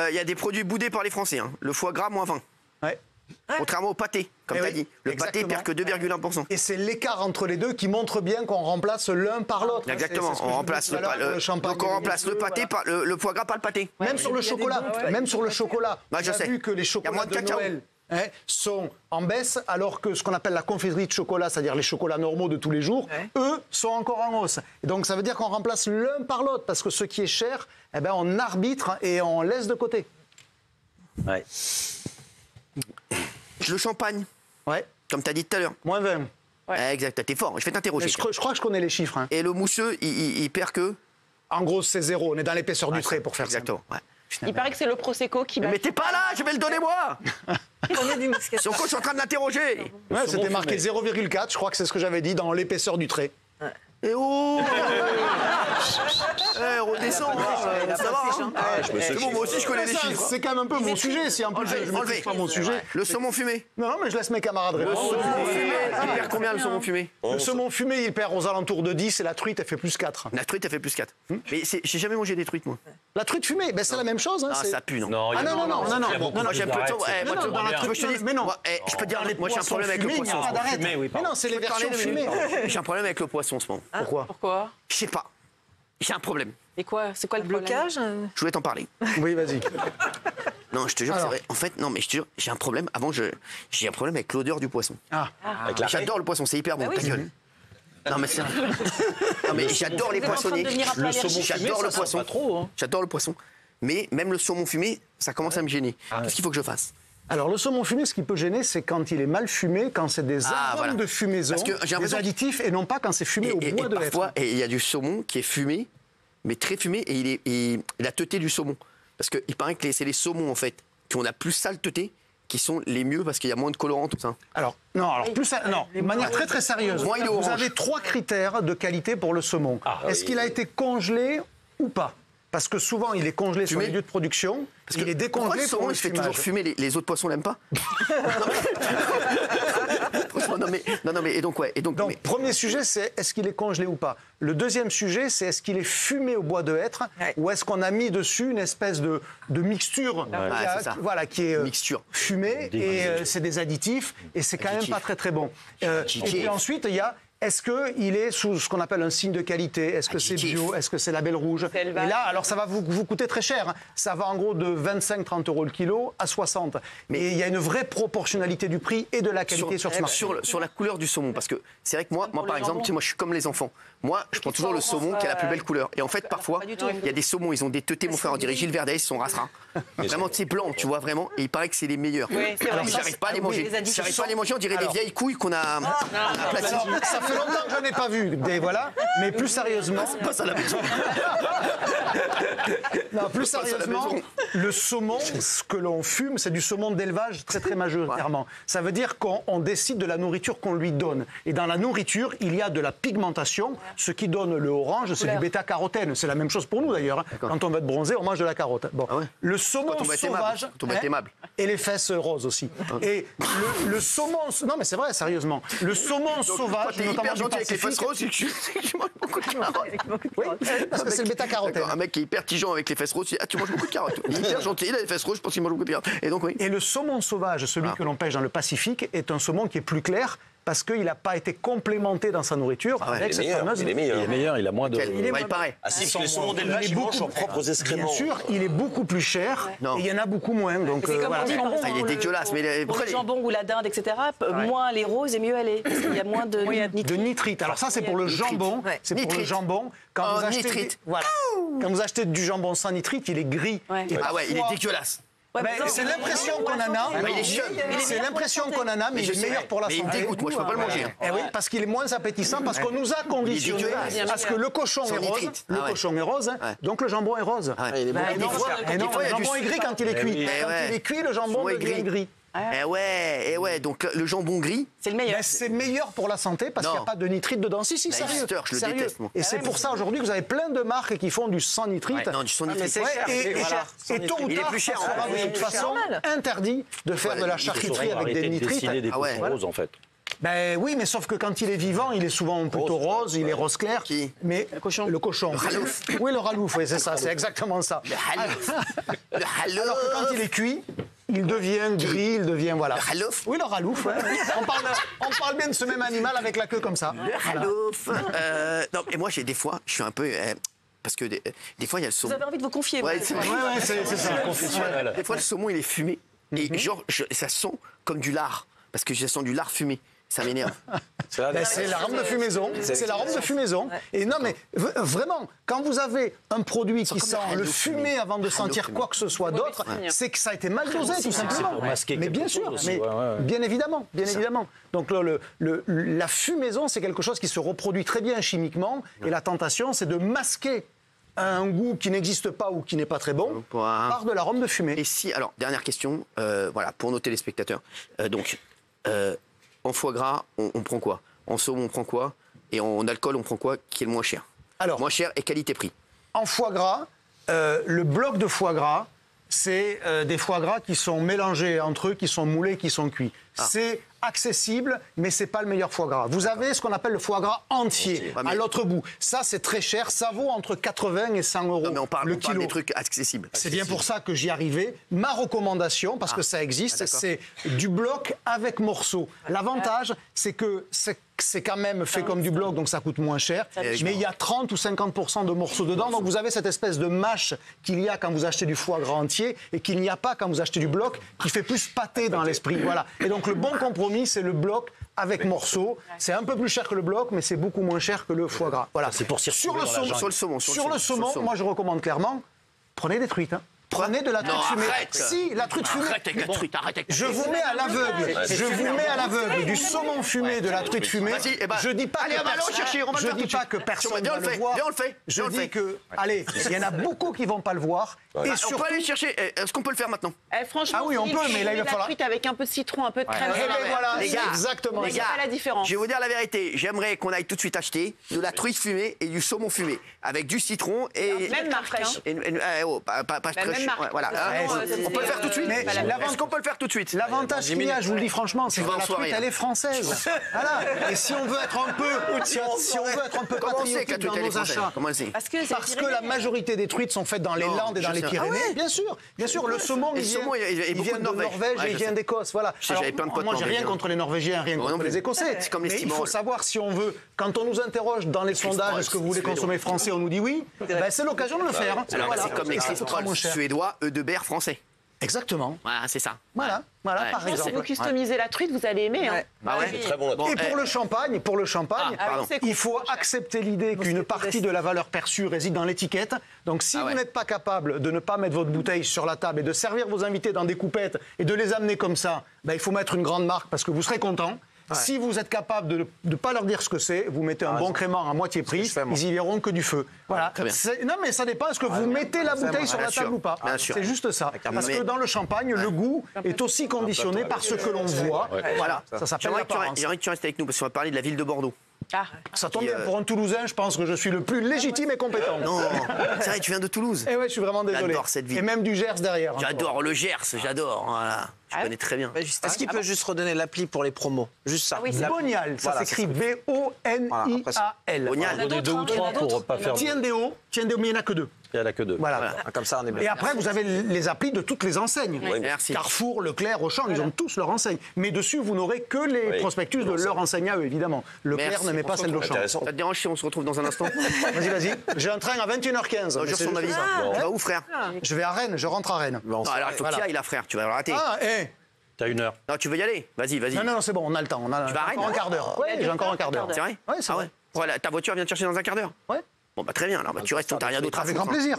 il y a des produits boudés par les Français. Hein. Le foie gras, moins 20. Ouais. Contrairement au pâté, comme tu as dit. Le pâté perd que 2,1%. Et c'est l'écart entre les deux qui montre bien qu'on remplace l'un par l'autre. Exactement. On remplace donc on remplace le pâté par le foie gras par le pâté. Même sur le chocolat. Même sur le chocolat. Bah, je sais. Vu que les chocolats de Noël sont en baisse, alors que ce qu'on appelle la confiserie de chocolat, c'est-à-dire les chocolats normaux de tous les jours, eux sont encore en hausse. Et donc ça veut dire qu'on remplace l'un par l'autre, parce que ce qui est cher, eh ben, on arbitre et on laisse de côté. Ouais. Le champagne, comme tu as dit tout à l'heure. Moins 20. Exact, t'es fort, je vais t'interroger. Je crois que je connais les chiffres. Hein. Et le mousseux, il perd que. En gros, c'est 0. On est dans l'épaisseur du trait pour faire exactement. Il paraît que c'est le Prosecco qui... Mais t'es pas là, je vais le donner moi. Donc je suis en train de l'interroger. Ouais, c'était marqué 0,4, je crois que c'est ce que j'avais dit, dans l'épaisseur du trait. Et oh redescends, ça va hein. Bon, moi aussi je connais les chiffres. C'est quand même un peu mon sujet, si en plus je maîtrise pas mon sujet. Le saumon fumé. Non, mais je laisse mes camarades répondre. Le saumon fumé, il perd combien le saumon fumé? Le saumon fumé, il perd aux alentours de 10 et la truite, elle fait plus 4. La truite, elle fait plus 4. Mais j'ai jamais mangé des truites, moi. La truite fumée, ben c'est la même chose. Hein, ah, ça pue, non. Ah non, moi j'aime plutôt. Moi, dans la truite, je te dis. Mais non. Je peux te dire, moi j'ai un problème avec le poisson. Mais non, c'est les versions fumées. J'ai un problème avec le poisson en ce moment. Pourquoi? Je sais pas. J'ai un problème. Et quoi? C'est quoi le blocage? Je voulais t'en parler. Oui, vas-y. Non, je te jure, c'est vrai. En fait, non, mais je te jure, j'ai un problème. Avant, j'ai un problème avec l'odeur du poisson. J'adore le poisson, c'est hyper bon. Ta gueule. Non, mais c'est vrai. Non, mais j'adore les poissonniers. Le saumon j'adore le poisson. Pas trop, hein. J'adore le poisson. Mais même le saumon fumé, ça commence à me gêner. Qu'est-ce qu'il faut que je fasse? Alors, le saumon fumé, ce qui peut gêner, c'est quand il est mal fumé, quand c'est des arômes de fumaison, des additifs, et non pas quand c'est fumé au bois de hêtre. Parfois, il y a du saumon qui est fumé, mais très fumé, et il a teuté du saumon. Parce qu'il paraît que c'est les saumons, en fait, qui ont la plus sale teuté, qui sont les mieux parce qu'il y a moins de colorants, tout ça. Alors, de manière très très sérieuse. Vous avez 3 critères de qualité pour le saumon. Est-ce qu'il a été congelé ou pas? Parce que souvent, il est congelé sur les lieux de production. Parce qu'il est décongelé pour le il fait toujours fumer, les autres poissons l'aiment pas. Non, mais et donc. Premier sujet, c'est est-ce qu'il est congelé ou pas. Le deuxième sujet, c'est est-ce qu'il est fumé au bois de hêtre ou est-ce qu'on a mis dessus une espèce de mixture qui est fumée et c'est des additifs et c'est quand même pas très très bon. Et puis ensuite, il y a est-ce qu'il est sous ce qu'on appelle un signe de qualité? Est-ce que c'est bio? Est-ce que c'est label rouge? Et là, alors ça va vous coûter très cher. Hein. Ça va en gros de 25-30 € le kilo à 60. Mais il y a une vraie proportionnalité du prix et de la qualité sur ce marché. Sur la couleur du saumon, parce que c'est vrai que moi par exemple, moi je suis comme les enfants. Moi, je prends toujours le saumon qui a la plus belle couleur. Et en fait, parfois, il y a des saumons, ils ont des teutés, mon frère, on dirait Gilles Verdez, ils sont rastreins. Vraiment, c'est blanc, tu vois, vraiment. Et il paraît que c'est les meilleurs. Alors, j'arrive pas à les manger. J'arrive pas à les manger, on dirait des vieilles couilles qu'on a aplaties. Ça fait longtemps que je n'ai pas vu, voilà. Mais plus sérieusement... C'est pas ça la maison. Non, plus sérieusement, le saumon, ce que l'on fume, c'est du saumon d'élevage très très majoritairement. Ça veut dire qu'on décide de la nourriture qu'on lui donne. Et dans la nourriture, il y a de la pigmentation. Ce qui donne le orange, c'est du bêta-carotène. C'est la même chose pour nous d'ailleurs. Quand on veut être bronzé, on mange de la carotte. Bon. Le saumon sauvage et les fesses roses aussi. Et le saumon... Non mais c'est vrai, sérieusement. Le saumon sauvage, notamment du Pacifique... Avec les fesses roses, c'est que je mange beaucoup de carottes. Oui, parce que c'est le bêta-carotène. Un mec qui est hyper tigeant avec les fesses roses, tu manges beaucoup de carottes. Il est hyper gentil, il a les fesses roses, je pense qu'il mange beaucoup de carottes. Et donc, oui. Et le saumon sauvage, celui que l'on pêche dans le Pacifique, est un saumon qui est plus clair parce qu'il n'a pas été complémenté dans sa nourriture avec cette fameuse... Il est meilleur, il a moins de... Il paraît. Ah si, les saumons d'élevage, ils mangent leurs propres excréments. Bien sûr, il est beaucoup plus cher et il y en a beaucoup moins. Donc, voilà. Il est dégueulasse. Mais pour le jambon ou la dinde, etc., moins elle est rose et mieux elle est. Parce qu'il y a moins de nitrite. Alors ça, c'est pour le jambon. C'est pour le jambon. Quand vous achetez du jambon sans nitrite, il est gris. Ah ouais, il est dégueulasse. C'est l'impression qu'on en a. C'est l'impression qu'on en a, mais il est meilleur pour la santé. Mais il me dégoûte, moi je peux pas le manger. Oui, parce qu'il est moins appétissant, parce qu'on nous a conditionné à ce que le cochon est rose. Le cochon est rose, donc le jambon est rose. Et non, le jambon est gris quand il est cuit. Quand il est cuit, le jambon devient gris. Donc le jambon gris, c'est le meilleur. C'est meilleur pour la santé parce qu'il n'y a pas de nitrite dedans. Si, sérieux. Je le déteste, moi. Et c'est pour ça aujourd'hui que vous avez plein de marques qui font du sans nitrite. Non, du sans nitrite. Et tôt ou tard, ça sera de toute façon interdit de faire de la charcuterie avec des nitrites. Des poissons roses, en fait. Ben oui, mais sauf que quand il est vivant, il est souvent plutôt rose, il est rose clair. Qui? Mais le cochon. Le ralouf. Oui, le ralouf, oui, c'est ça, c'est exactement ça. Le halouf. Le halouf. Alors que quand il est cuit, il devient gris, il devient voilà. Le halouf. Oui, le ralouf. Ouais. On parle bien de ce même animal avec la queue comme ça. Le halouf. Non, et moi, j'ai des fois, je suis un peu. Parce que des fois, il y a le saumon. Vous avez envie de vous confier. Ouais, c'est vrai. Ouais, c'est ça. Des fois, le saumon, il est fumé. Et genre, ça sent comme du lard. Parce que je sens du lard fumé. Ça m'énerve. Ben, c'est l'arôme de fumaison. C'est l'arôme de fumaison. Et non, mais vraiment, quand vous avez un produit qui sent le fumé avant de sentir quoi que ce soit d'autre, c'est que ça a été mal dosé, tout simplement. Mais bien sûr, mais bien évidemment, bien évidemment. Donc la fumaison, c'est quelque chose qui se reproduit très bien chimiquement. Et la tentation, c'est de masquer un goût qui n'existe pas ou qui n'est pas très bon par de l'arôme de fumée. Et si, alors, dernière question, voilà, pour nos téléspectateurs. En foie gras, on prend quoi? En saumon, on prend quoi? Et en alcool, on prend quoi qui est le moins cher? Alors, moins cher et qualité-prix. En foie gras, le bloc de foie gras, c'est des foie gras qui sont mélangés entre eux, qui sont moulés, qui sont cuits. C'est accessible, mais c'est pas le meilleur foie gras. Vous avez ce qu'on appelle le foie gras entier, à l'autre bout. Ça, c'est très cher. Ça vaut entre 80 et 100 euros Non, mais on parle kilo. des trucs accessibles. C'est bien pour ça que j'y arrivais. Ma recommandation, parce que ça existe, c'est du bloc avec morceaux. L'avantage, c'est que c'est quand même fait comme du bloc, donc ça coûte moins cher. Mais il y a 30 ou 50% de morceaux dedans. Donc vous avez cette espèce de mâche qu'il y a quand vous achetez du foie gras entier et qu'il n'y a pas quand vous achetez du bloc, qui fait plus pâté dans l'esprit. Voilà. Et donc le bon compromis, c'est le bloc avec morceaux. C'est un peu plus cher que le bloc, mais c'est beaucoup moins cher que le foie gras. Voilà. C'est pour sur le saumon, sur le saumon, moi je recommande clairement, prenez des truites. Prenez de la truite fumée. Si, la truite fumée. Arrête avec la truite, arrête avec la Je vous mets à l'aveugle. Je vous mets à l'aveugle du saumon fumé, de la truite fumée. Je dis pas allez, on chercher, on va le faire tout de suite. que personne ne le voit. Viens, on le fait. Je dis que, allez, il y en a beaucoup qui vont pas le voir. Et on peut aller chercher. Est-ce qu'on peut le faire maintenant? Franchement, ah oui, on peut, mais là il va falloir. La truite avec un peu de citron, un peu de crème. Eh ben voilà, les gars, exactement. les gars, pas la différence. Je vais vous dire la vérité. J'aimerais qu'on aille tout de suite acheter de la truite fumée et du saumon fumé avec du citron et même marque. pas très cher. Voilà. On peut le faire tout de suite. Est-ce qu'on peut le faire tout de suite? L'avantage qu'il y a, je vous le dis franchement, c'est que la truite, elle est française. Voilà. Et si on veut être un peu patriotique dans nos achats, parce que la majorité des truites sont faites dans les Landes et dans les Pyrénées. Bien sûr, le saumon, il vient de Norvège et il vient d'Écosse. Voilà. Moi, j'ai rien contre les Norvégiens, rien contre les Écossais. Mais il faut savoir si on veut, quand on nous interroge dans les sondages, est-ce que vous voulez consommer français, on nous dit oui. C'est l'occasion de le faire. C'est comme les Christophe suédois, Eudebert français. Exactement. Voilà, c'est ça. Voilà, par exemple. Si vous customisez la truite, vous allez aimer. C'est très bon. Et pour le champagne, il faut accepter l'idée qu'une partie de la valeur perçue réside dans l'étiquette. Donc si vous n'êtes pas capable de ne pas mettre votre bouteille sur la table et de servir vos invités dans des coupettes et de les amener comme ça, il faut mettre une grande marque parce que vous serez content. Si vous êtes capable de ne pas leur dire ce que c'est, vous mettez un bon crément à moitié prix, ils y verront que du feu. Voilà. Non, mais ça dépend. Est-ce que vous mettez la bouteille sur la table ou pas? C'est juste ça. Parce que dans le champagne, le goût est aussi conditionné par ce que l'on voit. Voilà. Ça s'appelle l'apparence. J'aimerais que tu restes avec nous parce qu'on va parler de la ville de Bordeaux. Ça tombe bien. Pour un Toulousain, je pense que je suis le plus légitime et compétent. Non, c'est vrai, tu viens de Toulouse. Eh ouais, je suis vraiment désolé. J'adore cette ville. Et même du Gers derrière. J'adore le Gers, j'adore. Voilà. Je connais très bien. Est-ce qu'il peut juste redonner l'appli pour les promos? Juste ça. Bonial, ça s'écrit B-O-N-I-A-L. Bonial. Donner 2 ou 3 pour pas faire. Tiendeo, mais il n'y en a que 2. Il n'y en a que 2. Voilà. Comme ça, on est bien. Et après, vous avez les applis de toutes les enseignes. Oui, merci. Carrefour, Leclerc, Auchan, ils ont tous leur enseigne. Mais dessus, vous n'aurez que les prospectus de leur enseigne à eux, évidemment. Leclerc ne met pas celle d'Auchan. Ça te dérange si on se retrouve dans un instant? Vas-y. J'ai un train à 21h15. Jure son avis. Tu vas où, frère? Je vais à Rennes, je rentre à Rennes. Non, alors il faut que tu ailles là, frère. Tu vas le rater. T'as 1 heure. Non, tu veux y aller? Vas-y. Non, c'est bon, on a le temps. Tu vas à Rennes? Encore un quart d'heure. Oui, j'ai encore un quart d'heure. C'est vrai? Oui, c'est vrai. Voilà, ta voiture vient te chercher dans un quart d'heure? Oui. Bon, très bien. Alors, tu restes, t'as rien d'autre à Avec foutre. grand plaisir.